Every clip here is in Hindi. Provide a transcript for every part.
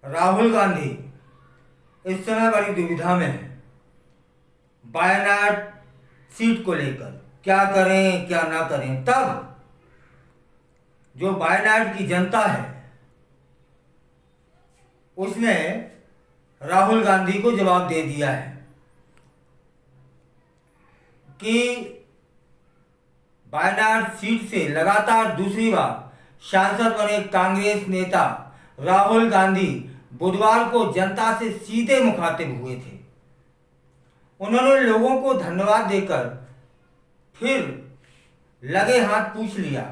राहुल गांधी इस समय बड़ी दुविधा में है वायनाड सीट को लेकर। क्या करें क्या ना करें। तब जो वायनाड की जनता है उसने राहुल गांधी को जवाब दे दिया है कि वायनाड सीट से लगातार दूसरी बार सांसद बने कांग्रेस नेता राहुल गांधी बुधवार को जनता से सीधे मुखातिब हुए थे। उन्होंने लोगों को धन्यवाद देकर फिर लगे हाथ पूछ लिया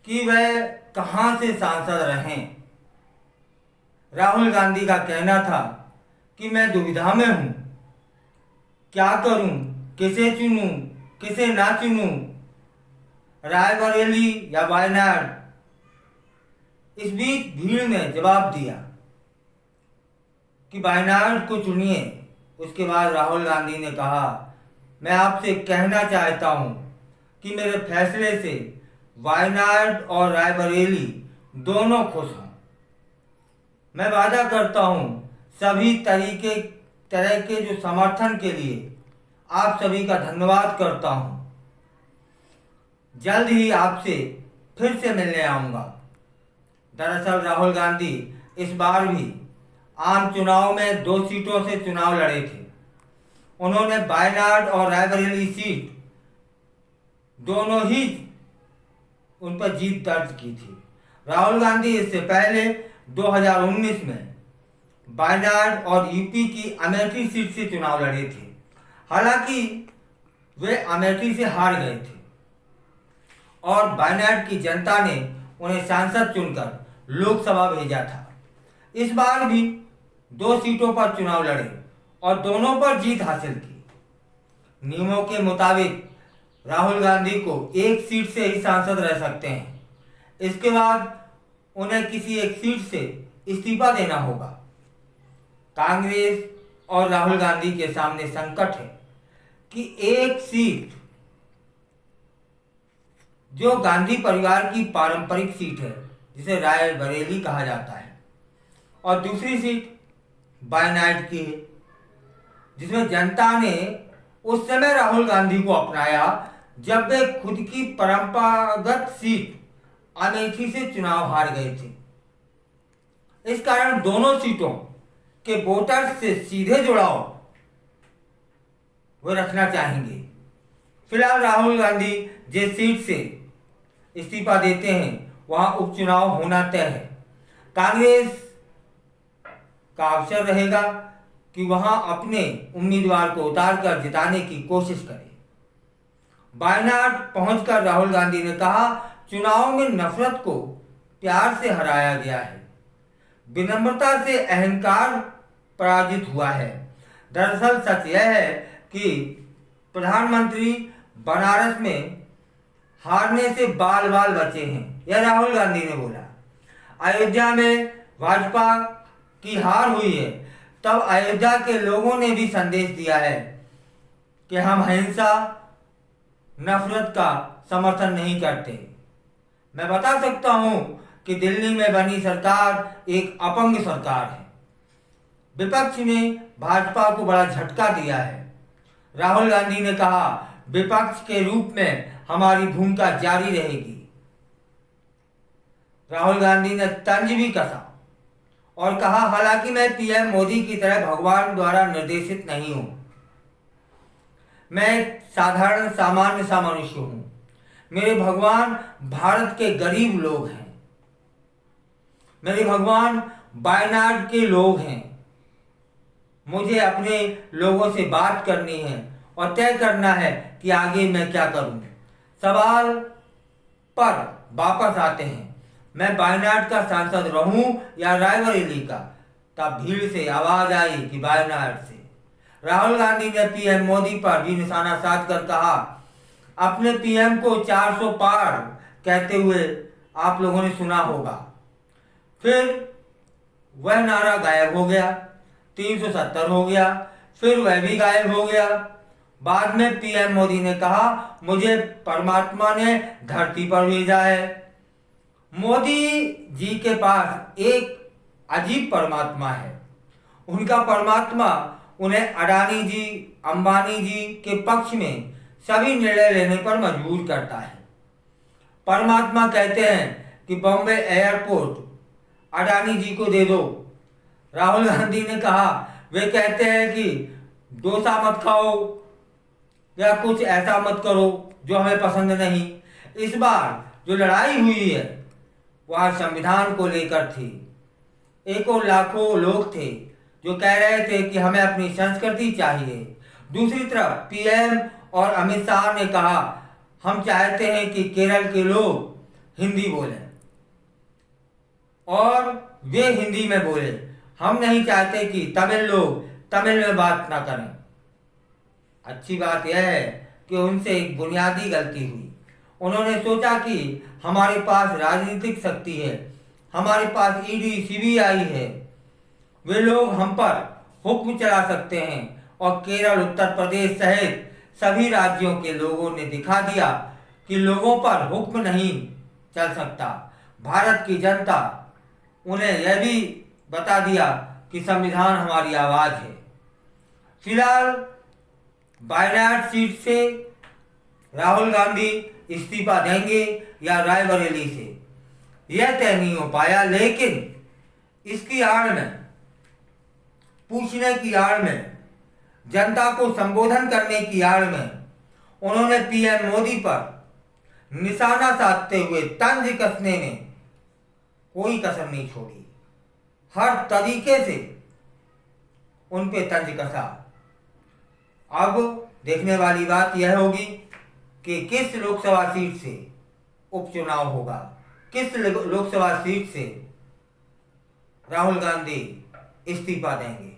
कि वह कहां से सांसद रहे। राहुल गांधी का कहना था कि मैं दुविधा में हूं, क्या करूं, किसे चुनूं, किसे ना चुनूं, रायबरेली या वायनाड। इस बीच भीड़ ने जवाब दिया कि वायनाड को चुनिए। उसके बाद राहुल गांधी ने कहा, मैं आपसे कहना चाहता हूं कि मेरे फैसले से वायनाड और रायबरेली दोनों खुश हों। मैं वादा करता हूं सभी तरह के जो समर्थन के लिए आप सभी का धन्यवाद करता हूं। जल्द ही आपसे फिर से मिलने आऊंगा। दरअसल राहुल गांधी इस बार भी आम चुनाव में 2 सीटों से चुनाव लड़े थे। उन्होंने वायनाड और रायबरेली सीट दोनों ही उन पर जीत दर्ज की थी। राहुल गांधी इससे पहले 2019 में वायनाड और यूपी की अमेठी सीट से चुनाव लड़े थे। हालांकि वे अमेठी से हार गए थे और वायनाड की जनता ने उन्हें सांसद चुनकर लोकसभा भेजा था। इस बार भी 2 सीटों पर चुनाव लड़े और दोनों पर जीत हासिल की। नियमों के मुताबिक राहुल गांधी को एक सीट से ही सांसद रह सकते हैं। इसके बाद उन्हें किसी एक सीट से इस्तीफा देना होगा। कांग्रेस और राहुल गांधी के सामने संकट है कि एक सीट जो गांधी परिवार की पारंपरिक सीट है, जिसे रायबरेली कहा जाता है, और दूसरी सीट वायनाड की है, जिसमें जनता ने उस समय राहुल गांधी को अपनाया जब वे खुद की परंपरागत सीट अमेठी से चुनाव हार गए थे। इस कारण दोनों सीटों के वोटर्स से सीधे जुड़ाव वो रखना चाहेंगे। फिलहाल राहुल गांधी जिस सीट से इस्तीफा देते हैं वहां उपचुनाव होना तय है। कांग्रेस का अवसर रहेगा कि वहां अपने उम्मीदवार को उतारकर जिताने की कोशिश करे। वायनाड पहुंचकर राहुल गांधी ने कहा, चुनाव में नफरत को प्यार से हराया गया है, विनम्रता से अहंकार पराजित हुआ है। दरअसल सच यह है कि प्रधानमंत्री बनारस में हारने से बाल बाल बचे हैं, यह राहुल गांधी ने बोला। अयोध्या में भाजपा की हार हुई है, तब अयोध्या के लोगों ने भी संदेश दिया है कि हम हिंसा नफरत का समर्थन नहीं करते। मैं बता सकता हूं कि दिल्ली में बनी सरकार एक अपंग सरकार है। विपक्ष ने भाजपा को बड़ा झटका दिया है। राहुल गांधी ने कहा, विपक्ष के रूप में हमारी भूमिका जारी रहेगी। राहुल गांधी ने तंज भी कसा और कहा, हालांकि मैं पीएम मोदी की तरह भगवान द्वारा निर्देशित नहीं हूं, मैं साधारण सामान्य सा मनुष्य हूं। मेरे भगवान भारत के गरीब लोग हैं, मेरे भगवान वायनाड के लोग हैं। मुझे अपने लोगों से बात करनी है और तय करना है कि आगे मैं क्या करूं। सवाल पर वापस आते हैं, मैं वायनाड का सांसद रहूं या रायबरेली का। तब भीड़ से आवाज आई कि वायनाड से। राहुल गांधी ने पीएम मोदी पर भी निशाना साधकर कहा, अपने पीएम को 400 पार कहते हुए आप लोगों ने सुना होगा। फिर वह नारा गायब हो गया, 370 हो गया, फिर वह भी गायब हो गया। बाद में पीएम मोदी ने कहा, मुझे परमात्मा ने धरती पर भेजा है। मोदी जी के पास एक अजीब परमात्मा है। उनका परमात्मा उन्हें अडानी जी, अंबानी जी के पक्ष में सभी निर्णय लेने पर मजबूर करता है। परमात्मा कहते हैं कि बॉम्बे एयरपोर्ट अडानी जी को दे दो। राहुल गांधी ने कहा, वे कहते हैं कि डोसा मत खाओ या कुछ ऐसा मत करो जो हमें पसंद नहीं। इस बार जो लड़ाई हुई है वह संविधान को लेकर थी। एक और लाखों लोग थे जो कह रहे थे कि हमें अपनी संस्कृति चाहिए। दूसरी तरफ पीएम और अमित शाह ने कहा, हम चाहते हैं कि केरल के लोग हिंदी बोलें और वे हिंदी में बोले। हम नहीं चाहते कि तमिल लोग तमिल में बात ना करें। अच्छी बात यह है कि उनसे एक बुनियादी गलती हुई। उन्होंने सोचा कि हमारे पास राजनीतिक शक्ति है, हमारे पास ईडी सीबीआई है, वे लोग हम पर हुक्म चला सकते हैं। और केरल, उत्तर प्रदेश सहित सभी राज्यों के लोगों ने दिखा दिया कि लोगों पर हुक्म नहीं चल सकता। भारत की जनता उन्हें यह भी बता दिया कि संविधान हमारी आवाज़ है। फिलहाल वायनाड सीट से राहुल गांधी इस्तीफा देंगे या रायबरेली से, यह तय नहीं हो पाया। लेकिन इसकी आड़ में, पूछने की आड़ में, जनता को संबोधन करने की आड़ में उन्होंने पीएम मोदी पर निशाना साधते हुए तंज कसने में कोई कसर नहीं छोड़ी। हर तरीके से उन पे तंज कसा। अब देखने वाली बात यह होगी कि किस लोकसभा सीट से उपचुनाव होगा, किस लोकसभा सीट से राहुल गांधी इस्तीफा देंगे।